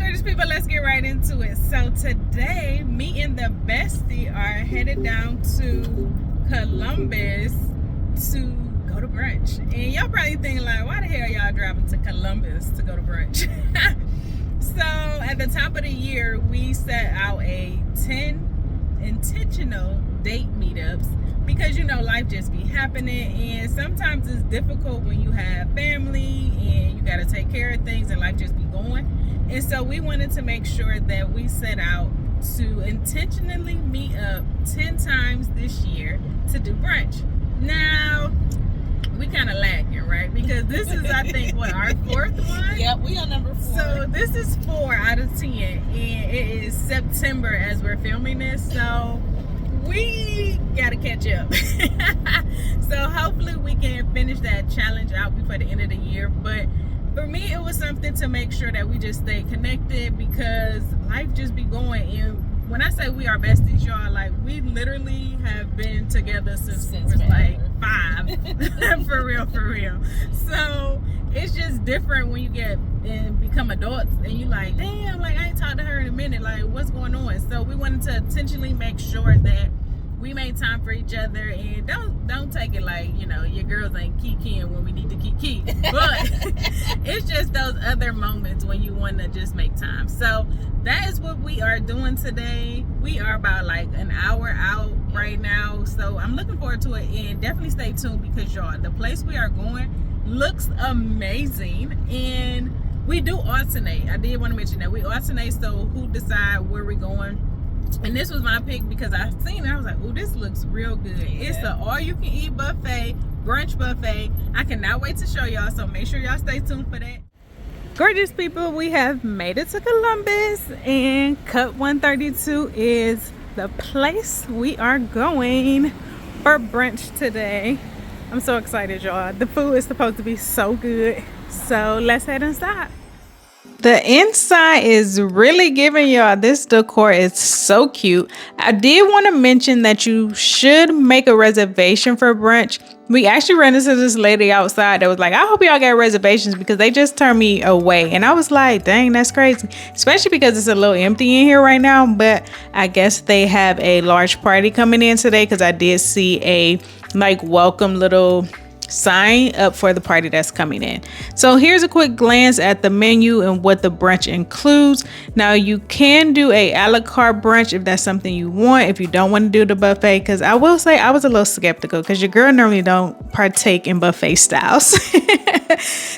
gorgeous people, let's get right into it. So today, me and the bestie are headed down to Columbus to go to brunch. And y'all probably thinking like, why the hell y'all driving to Columbus to go to brunch? So at the top of the year, we set out a 10 intentional date meetups because you know life just be happening, and sometimes it's difficult when you have family and you got to take care of things and life just be going. And so we wanted to make sure that we set out to intentionally meet up 10 times this year to do brunch. Now we kind of lacking, right? Because this is, I think, what, our fourth one? Yep, we on number 4. So this is 4 out of 10, and it is September as we're filming this, so we gotta catch up. So hopefully we can finish that challenge out before the end of the year. But for me, it was something to make sure that we just stay connected because life just be going. And when I say we are besties, y'all, like we literally have been together since we were like 5. For real. So it's just different when you get and become adults and you like, damn, like I ain't talked to her in a minute, like what's going on? So we wanted to intentionally make sure that we made time for each other, and don't take it like, you know, your girls ain't kikiing when we need to kiki, but it's just those other moments when you want to just make time. So that is what we are doing today. We are about like an hour out right now, so I'm looking forward to it, and definitely stay tuned because y'all, the place we are going looks amazing, and we do alternate. I did want to mention that we alternate, so who decide where we're going. And this was my pick because I seen it. I was like, oh, this looks real good. Yeah. It's the all-you-can-eat buffet, brunch buffet. I cannot wait to show y'all, so make sure y'all stay tuned for that. Gorgeous people, we have made it to Columbus, and Cut 132 is the place we are going for brunch today. I'm so excited, y'all. The food is supposed to be so good, so let's head inside. The inside is really giving, y'all. This decor is so cute. I did want to mention that you should make a reservation for brunch. We actually ran into this lady outside that was like, I hope y'all got reservations because they just turned me away. And I was like, dang, that's crazy. Especially because it's a little empty in here right now. But I guess they have a large party coming in today because I did see a like welcome little sign up for the party that's coming in. So here's a quick glance at the menu and what the brunch includes. Now you can do a la carte brunch if that's something you want, if you don't want to do the buffet, because I will say I was a little skeptical because your girl normally don't partake in buffet styles.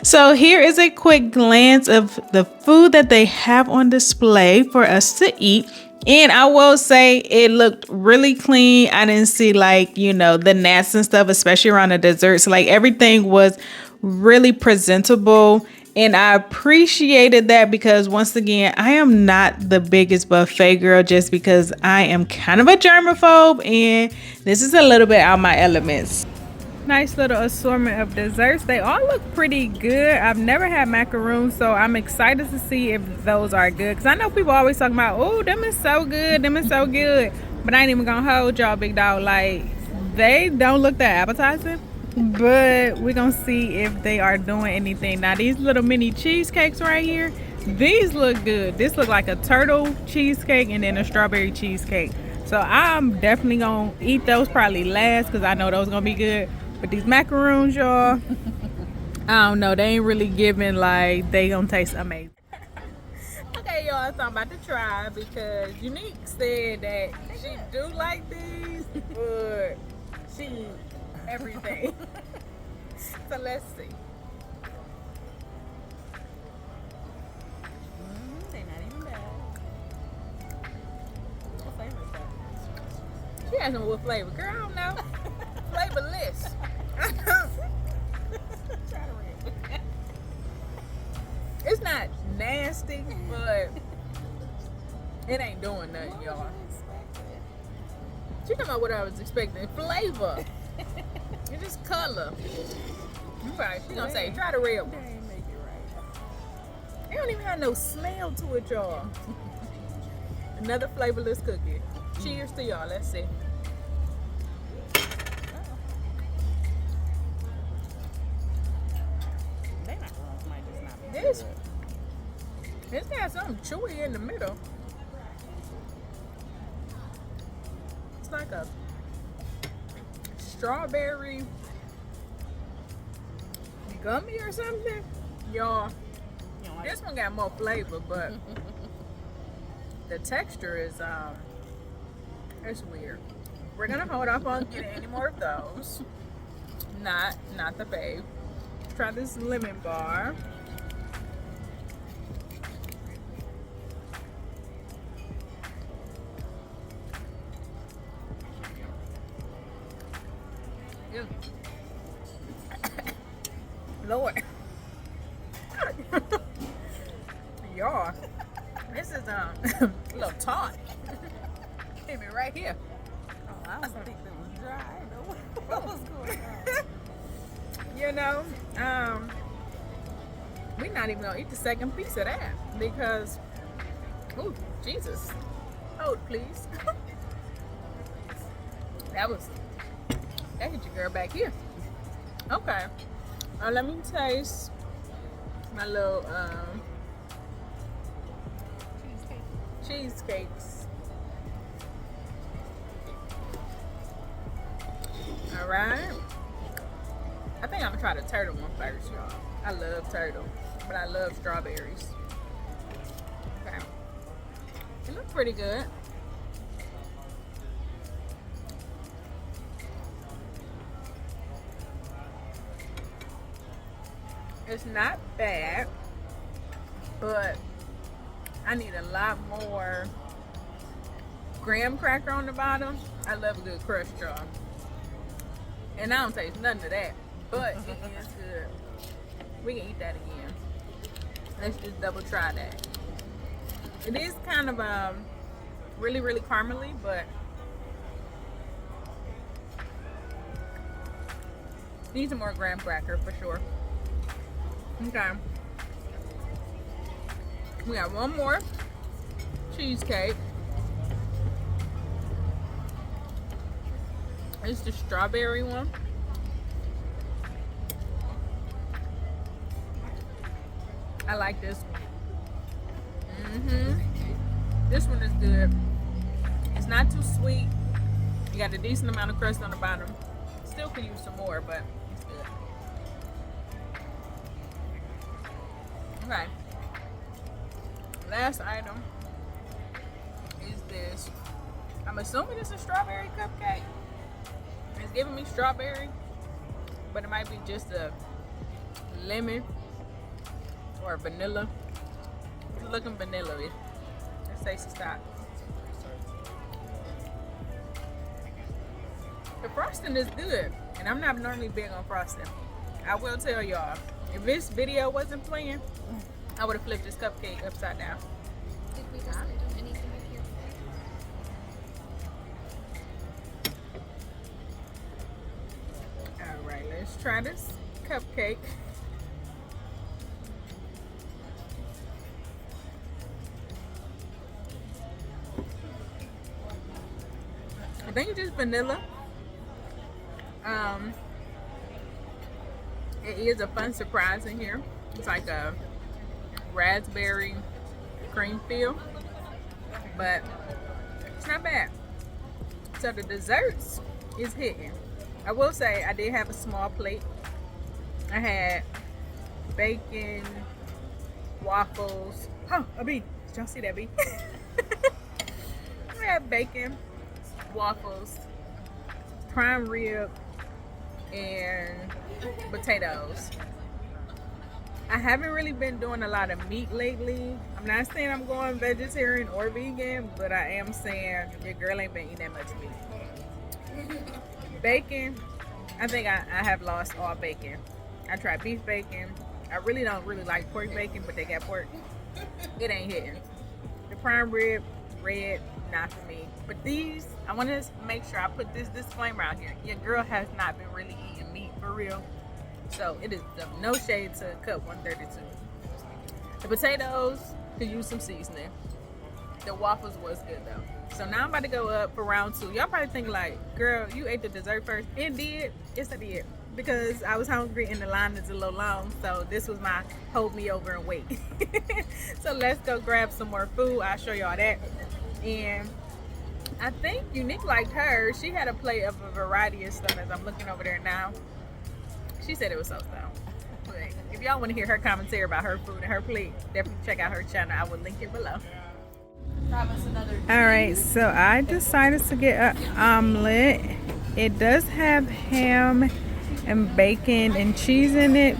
So here is a quick glance of the food that they have on display for us to eat. And I will say it looked really clean. I didn't see like, you know, the gnats and stuff, especially around the desserts. Like everything was really presentable. And I appreciated that because once again, I am not the biggest buffet girl just because I am kind of a germaphobe. And this is a little bit out of my elements. Nice little assortment of desserts. They all look pretty good. I've never had macaroons, so I'm excited to see if those are good. Because I know people always talking about, oh, them is so good, them is so good. But I ain't even gonna hold y'all, big dog. Like, they don't look that appetizing. But we're gonna see if they are doing anything. Now, these little mini cheesecakes right here, these look good. This look like a turtle cheesecake and then a strawberry cheesecake. So I'm definitely gonna eat those probably last because I know those gonna be good. But these macaroons, y'all, I don't know. They ain't really giving like they gonna taste amazing. Okay, y'all, so I'm about to try because Unique said that she do like these, but she eat everything. So let's see. They're not even bad. What flavor is that? She asked me what flavor. Girl, I don't know. Flavorless. It's not nasty, but it ain't doing nothing, y'all. She talking about what I was expecting. Flavor. It's just color. Right. She gonna say, try the real one. It don't even have no smell to it, y'all. Another flavorless cookie. Cheers to y'all. Let's see. This It's got something chewy in the middle. It's like a strawberry gummy or something. Y'all, this one got more flavor, but the texture is it's weird. We're gonna hold off on getting any more of those. Not the babe. Try this lemon bar. Ew. Lord. Y'all, this is a little tart. Keep it right here. Oh, I was thinking it was dry. I didn't know what was going on. You know, we're not even gonna eat the second piece of that because, oh Jesus, hold please. that hit your girl back here. Okay, let me taste my little cheesecakes. All right. I think I'm gonna try the turtle one first, y'all. I love turtle, but I love strawberries. Okay. It looks pretty good. It's not bad, but I need a lot more graham cracker on the bottom. I love a good crushed y'all. And I don't taste none of that, but it is good. We can eat that again. Let's just double try that. It is kind of really, really caramely, but need some more graham cracker for sure. Okay. We got one more cheesecake. It's the strawberry one. I like this one. This one is good. It's not too sweet. You got a decent amount of crust on the bottom. Still could use some more, but it's good. Okay. Last item is this. I'm assuming it's a strawberry cupcake. It's giving me strawberry, but it might be just a lemon or vanilla. It's looking vanilla-y. Let's taste the stock. The frosting is good, and I'm not normally big on frosting. I will tell y'all, if this video wasn't playing, I would have flipped this cupcake upside down. Did we just do anything with your All right, let's try this cupcake. I think it's just vanilla. It is a fun surprise in here. It's like a raspberry cream feel, but it's not bad. So the desserts is hitting. I will say I did have a small plate. I had bacon, waffles. Oh, a bee. Did y'all see that bee? I had bacon, waffles, prime rib, and potatoes. I haven't really been doing a lot of meat lately. I'm not saying I'm going vegetarian or vegan, but I am saying your girl ain't been eating that much meat. Bacon, I think I have lost all bacon. I tried beef bacon. I really don't like pork bacon, but they got pork. It ain't hitting. The prime rib, red, not for me. But these, I want to make sure I put this disclaimer out here. Your girl has not been really eating meat for real. So it is no shade to cup 132. The potatoes could use some seasoning. The waffles was good though. So now I'm about to go up for round 2. Y'all probably think like, girl, you ate the dessert first. It did. Yes, I did. because I was hungry and the line is a little long. So this was my hold me over and wait. So let's go grab some more food. I'll show y'all that. And I think Unique liked hers. She had a plate of a variety of stuff as I'm looking over there now. She said it was so-so. But if y'all want to hear her commentary about her food and her plate, definitely check out her channel. I will link it below. Alright, so I decided to get an omelet. It does have ham and bacon and cheese in it.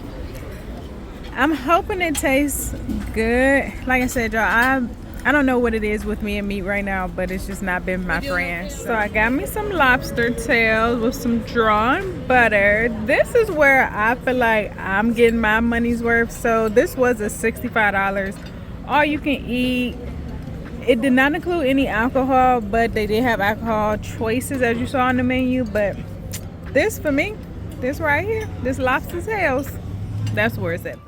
I'm hoping it tastes good. Like I said, y'all, I don't know what it is with me and meat right now, but it's just not been my friend. So I got me some lobster tails with some drawn butter. This is where I feel like I'm getting my money's worth. So this was a $65 all you can eat. It did not include any alcohol, but they did have alcohol choices as you saw on the menu. But this for me, this right here, this lobster tails, that's where it's at.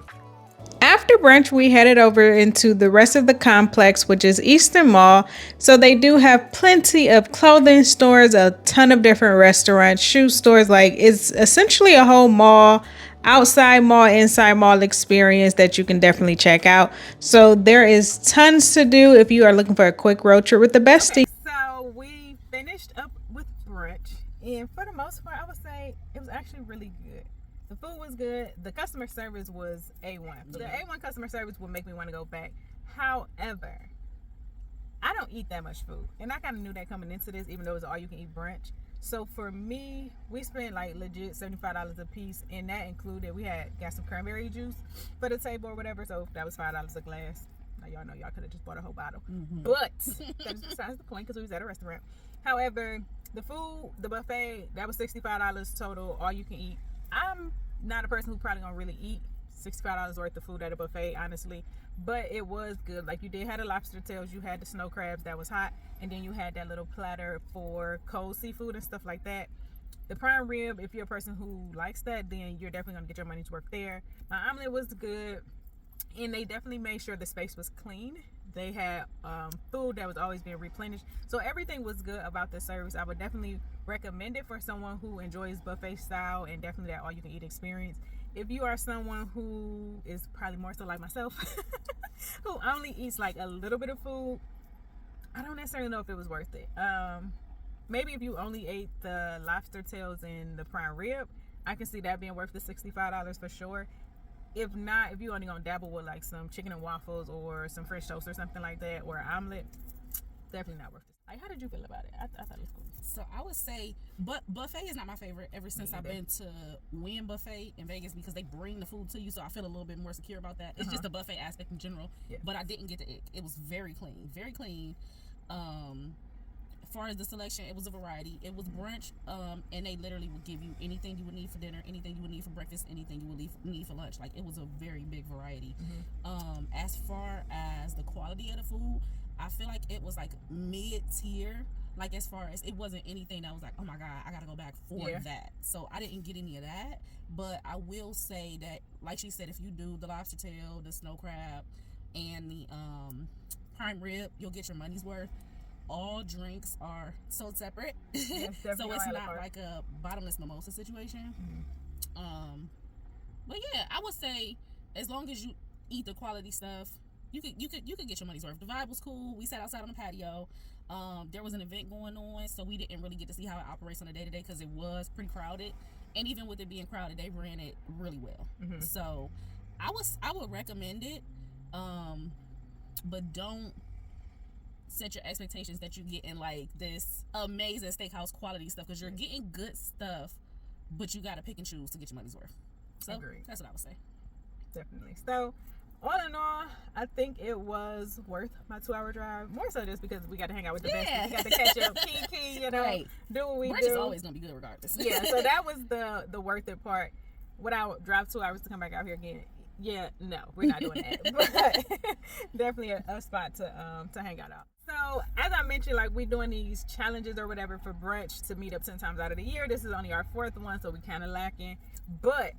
After brunch, we headed over into the rest of the complex, which is Eastern Mall. So they do have plenty of clothing stores, a ton of different restaurants, shoe stores. Like, it's essentially a whole mall, outside mall, inside mall experience that you can definitely check out. So there is tons to do if you are looking for a quick road trip with the bestie. So we finished up with brunch, and for the most part, I would say it was actually really good. The food was good. The customer service was A1. The A1 customer service would make me want to go back. However, I don't eat that much food. And I kind of knew that coming into this, even though it was all you can eat brunch. So for me, we spent like legit $75 a piece. And that included, we got some cranberry juice for the table or whatever. So that was $5 a glass. Now y'all know y'all could have just bought a whole bottle. But that's besides the point because we was at a restaurant. However, the food, the buffet, that was $65 total, all you can eat. I'm not a person who probably gonna really eat $65 worth of food at a buffet, honestly, but it was good. Like, you did have the lobster tails, you had the snow crabs that was hot, and then you had that little platter for cold seafood and stuff like that. The prime rib, if you're a person who likes that, then you're definitely gonna get your money's worth there. My omelet was good, and they definitely made sure the space was clean. They had food that was always being replenished. So everything was good about the service. I would definitely recommend it for someone who enjoys buffet style and definitely that all you can eat experience. If you are someone who is probably more so like myself, who only eats like a little bit of food, I don't necessarily know if it was worth it. Maybe if you only ate the lobster tails and the prime rib, I can see that being worth the $65 for sure. If not, if you only gonna dabble with like some chicken and waffles or some French toast or something like that, or an omelet, definitely not worth it. Like, how did you feel about it? I thought it was cool. So I would say, but buffet is not my favorite ever since I've been to Wynn Buffet in Vegas, because they bring the food to you, so I feel a little bit more secure about that. It's just the buffet aspect in general. Yeah. But I didn't get the ick. It was very clean, very clean. As far as the selection, it was a variety. It was brunch, and they literally would give you anything you would need for dinner, anything you would need for breakfast, anything you would need for lunch. Like, it was a very big variety. As far as the quality of the food, I feel like it was like mid-tier. Like, as far as, it wasn't anything that was like, oh my god, I gotta go back for that. So I didn't get any of that. But I will say that, like she said, if you do the lobster tail, the snow crab, and the prime rib, you'll get your money's worth. All drinks are sold separate, so it's not like a bottomless mimosa situation. But yeah, I would say as long as you eat the quality stuff, you could get your money's worth. The vibe was cool. We sat outside on the patio. There was an event going on, so we didn't really get to see how it operates on a day-to-day because it was pretty crowded. And even with it being crowded, they ran it really well. So I would recommend it, but don't set your expectations that you get in like this amazing steakhouse quality stuff, because you're getting good stuff, but you gotta pick and choose to get your money's worth. So agreed. That's what I would say. Definitely. So all in all, I think it was worth my 2-hour drive. More so just because we got to hang out with the besties. We got to catch up, kiki, you know, do what we do. Brunch is always gonna be good regardless. Yeah, so that was the worth it part. Would I drive 2 hours to come back out here again? Yeah, no, we're not doing that. But definitely a spot to hang out. So as I mentioned, like, we doing these challenges or whatever for brunch to meet up 10 times out of the year. This is only our 4th one, so we kind of lacking. But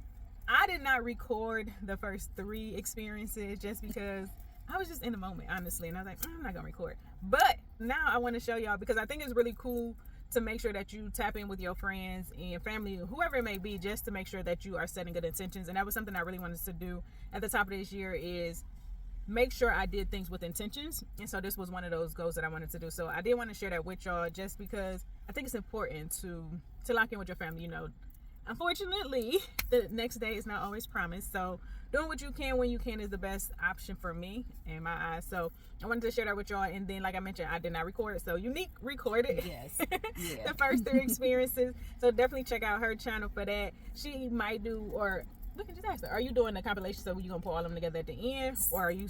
I did not record the first 3 experiences just because I was just in the moment, honestly. And I was like, I'm not going to record. But now I want to show y'all, because I think it's really cool to make sure that you tap in with your friends and family, whoever it may be, just to make sure that you are setting good intentions. And that was something I really wanted to do at the top of this year, is make sure I did things with intentions. And so this was one of those goals that I wanted to do. So I did want to share that with y'all, just because I think it's important to lock in with your family. You know, unfortunately, the next day is not always promised. So doing what you can when you can is the best option for me in my eyes. So I wanted to share that with y'all. And then, like I mentioned, I did not record it. So Unique recorded the first 3 experiences. So definitely check out her channel for that. She might do, or we can just ask her, are you doing a compilation, so you gonna pull all of them together at the end, or are you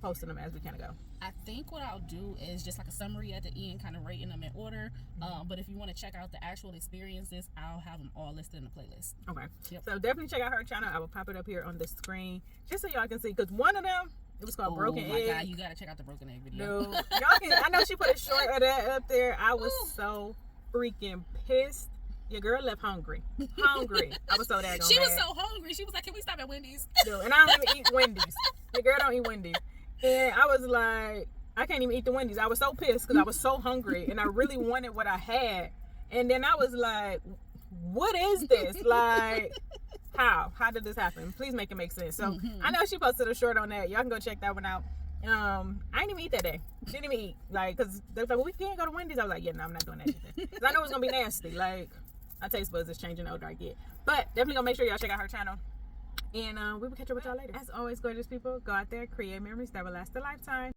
posting them as we kind of go? I think what I'll do is just like a summary at the end, kind of rating them in order. But if you want to check out the actual experiences, I'll have them all listed in the playlist. Okay. Yep. So definitely check out her channel. I will pop it up here on the screen just so y'all can see, because one of them, it was called Broken Egg. Oh my God, you gotta check out the Broken Egg video. No, y'all can. I know she put a short of that up there. I was so freaking pissed. Your girl left hungry. I was so daggone She was mad. so hungry. She was like, "Can we stop at Wendy's?" Dude, and I don't even eat Wendy's. Your girl don't eat Wendy's. And I was like, I can't even eat the Wendy's. I was so pissed because I was so hungry and I really wanted what I had. And then I was like, what is this? Like, how did this happen? Please make it make sense. So I know she posted a short on that. Y'all can go check that one out. I didn't even eat that day. Didn't even eat. Like, because they was like, well, we can't go to Wendy's. I was like, yeah, no, I'm not doing that either. Because I know it's going to be nasty. Like, my taste buds is changing the older I get. But definitely gonna make sure y'all check out her channel. And we will catch up with y'all later. As always, gorgeous people, go out there, create memories that will last a lifetime.